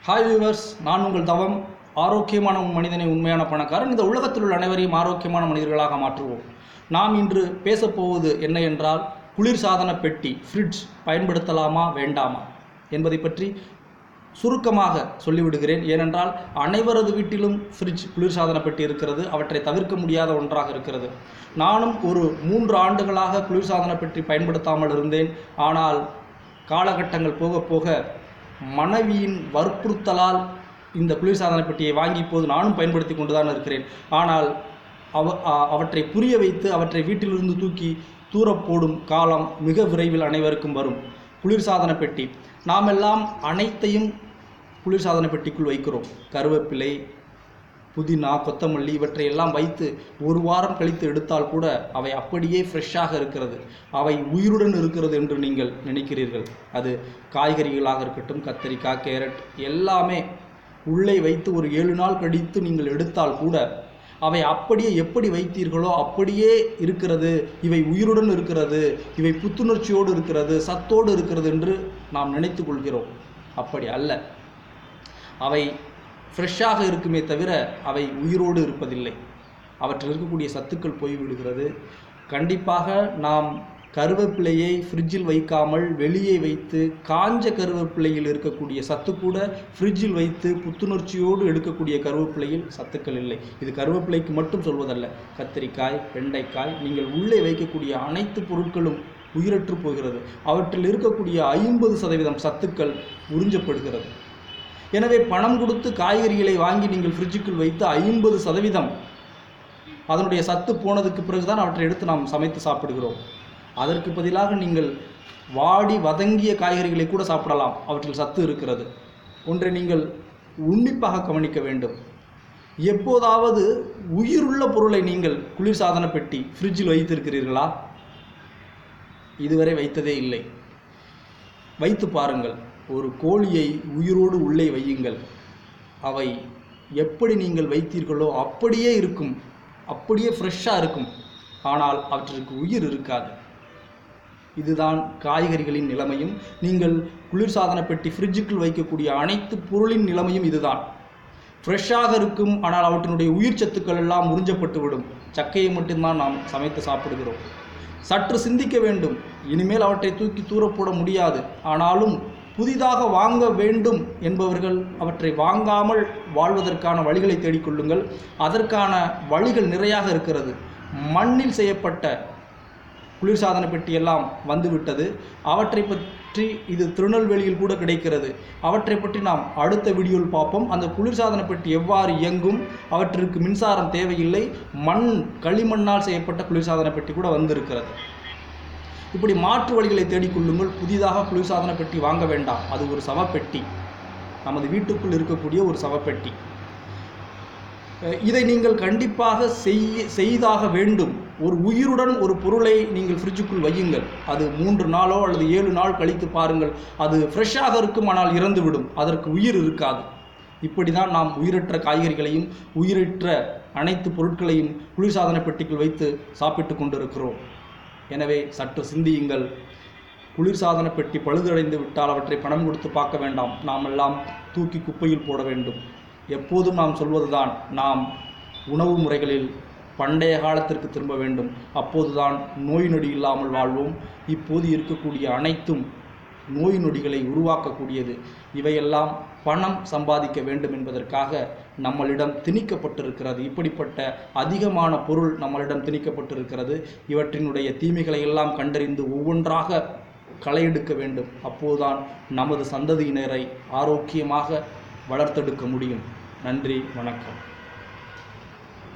Hi viewers, நான் உங்கள் தவம். ஆரோக்கியமான மனிதனை உண்மையான பணக்காரன். இந்த உலகத்தில் உள்ள அனைவரையும் ஆரோக்கியமான மனிதர்களாக மாற்றுவோம். நாம் இன்று பேசப்போவது என்ன என்றால், குளிர்சாதன பெட்டி ஃப்ரிட்ஜ் பயன்படுத்தலாமா வேண்டாமா என்பதை பற்றி சுருக்கமாக சொல்லிவிடுகிறேன். ஏனென்றால் அனைவரது வீட்டிலும் ஃப்ரிட்ஜ் குளிர்சாதன பெட்டி இருக்கிறது. அவற்றை தவிர்க்க முடியாத ஒன்றாக இருக்கிறது. நானும் ஒரு 3 ஆண்டுகளாக குளிர்சாதன பெட்டி பயன்படுத்தாமல் இருந்தேன். ஆனால் காலகட்டங்கள் போக போக மனைவியின் வற்புறுத்தலால் இந்த குளிர்சாதன பெட்டியை வாங்கி இப்போது நானும் பயன்படுத்தி கொண்டு தான் இருக்கிறேன். ஆனால் அவற்றை புரிய வைத்து அவற்றை வீட்டிலிருந்து தூக்கி தூர போடும் காலம் மிக விரைவில் அனைவருக்கும் வரும். குளிர்சாதன பெட்டி நாமெல்லாம் அனைத்தையும் குளிர்சாதன பெட்டிக்குள் வைக்கிறோம். கருவேப்பிலை, புதினா, கொத்தமல்லி இவற்றை எல்லாம் வைத்து ஒரு வாரம் கழித்து எடுத்தால் கூட அவை அப்படியே ஃப்ரெஷ்ஷாக இருக்கிறது. அவை உயிருடன் இருக்கிறது என்று நீங்கள் நினைக்கிறீர்கள். அது காய்கறிகளாக இருக்கட்டும், கத்தரிக்காய், கேரட் எல்லாமே உள்ளே வைத்து ஒரு 7 நாள் கழித்து நீங்கள் எடுத்தால் கூட அவை அப்படியே எப்படி வைத்தீர்களோ அப்படியே இருக்கிறது. இவை உயிருடன் இருக்கிறது, இவை புத்துணர்ச்சியோடு இருக்கிறது, சத்தோடு இருக்கிறது என்று நாம் நினைத்து கொள்கிறோம். அப்படி அல்ல. அவை ஃப்ரெஷ்ஷாக இருக்குமே தவிர அவை உயிரோடு இருப்பதில்லை. அவற்றில் இருக்கக்கூடிய சத்துக்கள் போய்விடுகிறது. கண்டிப்பாக நாம் கருவேப்பிலையை ஃப்ரிட்ஜில் வைக்காமல் வெளியே வைத்து காஞ்ச கருவேப்பிலையில் இருக்கக்கூடிய சத்து கூட ஃப்ரிட்ஜில் வைத்து புத்துணர்ச்சியோடு எடுக்கக்கூடிய கருவேப்பிலையில் சத்துக்கள் இல்லை. இது கருவேப்பிலைக்கு மட்டும் சொல்வதல்ல. கத்திரிக்காய், வெண்டைக்காய், நீங்கள் உள்ளே வைக்கக்கூடிய அனைத்து பொருட்களும் உயிரற்று போகிறது. அவற்றில் இருக்கக்கூடிய 50% சத்துக்கள் உறிஞ்சப்படுகிறது. எனவே பணம் கொடுத்து காய்கறிகளை வாங்கி நீங்கள் ஃப்ரிட்ஜுக்குள் வைத்து 50% அதனுடைய சத்து போனதுக்கு பிறகுதான் அவற்றை எடுத்து நாம் சமைத்து சாப்பிடுகிறோம். அதற்கு பதிலாக நீங்கள் வாடி வதங்கிய காய்கறிகளை கூட சாப்பிடலாம். அவற்றில் சத்து இருக்கிறது. ஒன்றை நீங்கள் உன்னிப்பாக கவனிக்க வேண்டும். எப்போதாவது உயிருள்ள பொருளை நீங்கள் குளிர்சாதன பெட்டி ஃப்ரிட்ஜில் வைத்திருக்கிறீர்களா? இதுவரை வைத்ததே இல்லை. வைத்து பாருங்கள். ஒரு கோழியை உயிரோடு உள்ளே வையுங்கள். அவை எப்படி நீங்கள் வைத்தீர்களோ அப்படியே இருக்கும், அப்படியே ஃப்ரெஷ்ஷாக இருக்கும். ஆனால் அவற்றிற்கு உயிர் இருக்காது. இதுதான் காய்கறிகளின் நிலைமையும், நீங்கள் குளிர்சாதன பெட்டி ஃப்ரிட்ஜுக்குள் வைக்கக்கூடிய அனைத்து பொருளின் நிலைமையும் இதுதான். ஃப்ரெஷ்ஷாக இருக்கும், ஆனால் அவற்றினுடைய உயிர் சத்துக்கள் எல்லாம் உறிஞ்சப்பட்டுவிடும். சக்கையை மட்டும்தான் நாம் சமைத்து சாப்பிடுகிறோம். சற்று சிந்திக்க வேண்டும். இனிமேல் அவற்றை தூக்கி தூரப்போட முடியாது. ஆனாலும் புதிதாக வாங்க வேண்டும் என்பவர்கள் அவற்றை வாங்காமல் வாழ்வதற்கான வழிகளை தேடிக்கொள்ளுங்கள். அதற்கான வழிகள் நிறையாக இருக்கிறது. மண்ணில் செய்யப்பட்ட குளிர்சாதன பெட்டி எல்லாம் வந்துவிட்டது. அவற்றை பற்றி இது திருநெல்வேலியில் கூட கிடைக்கிறது. அவற்றை பற்றி நாம் அடுத்த வீடியோவில் பார்ப்போம். அந்த குளிர்சாதன பெட்டி எவ்வாறு இயங்கும், அவற்றிற்கு மின்சாரம் தேவையில்லை, களிமண்ணால் செய்யப்பட்ட குளிர்சாதன பெட்டி கூட வந்திருக்கிறது. இப்படி மாற்று வழிகளை தேடிக்கொள்ளுங்கள். புதிதாக குளிர்சாதன பெட்டி வாங்க வேண்டாம். அது ஒரு சவப்பெட்டி, நமது வீட்டுக்குள் இருக்கக்கூடிய ஒரு சவப்பெட்டி. இதை நீங்கள் கண்டிப்பாக செய்தாக வேண்டும். ஒரு உயிருடன் ஒரு பொருளை நீங்கள் ஃப்ரிட்ஜுக்குள் வையுங்கள். அது 3 நாளோ அல்லது 7 நாள் கழித்து பாருங்கள். அது ஃப்ரெஷ்ஷாக இருக்கும், ஆனால் இறந்துவிடும். அதற்கு உயிர் இருக்காது. இப்படி தான் நாம் உயிரற்ற காய்கறிகளையும் உயிரற்ற அனைத்து பொருட்களையும் குளிர்சாதன பெட்டிக்குள் வைத்து சாப்பிட்டு கொண்டிருக்கிறோம். எனவே சற்று சிந்தியுங்கள். குளிர்சாதன பெட்டி பழுதடைந்து விட்டால் அவற்றை பணம் கொடுத்து பார்க்க வேண்டாம். நாம் எல்லாம் தூக்கி குப்பையில் போட வேண்டும். எப்போதும் நாம் சொல்வதுதான், நாம் உணவு முறைகளில் பண்டைய காலத்திற்கு திரும்ப வேண்டும். அப்போதுதான் நோய் நொடி இல்லாமல் வாழ்வோம். இப்போது இருக்கக்கூடிய அனைத்தும் நோய் நொடிகளை உருவாக்கக்கூடியது. இவையெல்லாம் பணம் சம்பாதிக்க வேண்டும் என்பதற்காக நம்மளிடம் திணிக்கப்பட்டிருக்கிறது. இப்படிப்பட்ட அதிகமான பொருள் நம்மளிடம் திணிக்கப்பட்டிருக்கிறது. இவற்றினுடைய தீமைகளை எல்லாம் கண்டறிந்து ஒவ்வொன்றாக களையெடுக்க வேண்டும். அப்போதுதான் நமது சந்ததியினரை ஆரோக்கியமாக வளர்த்தெடுக்க முடியும். நன்றி, வணக்கம்.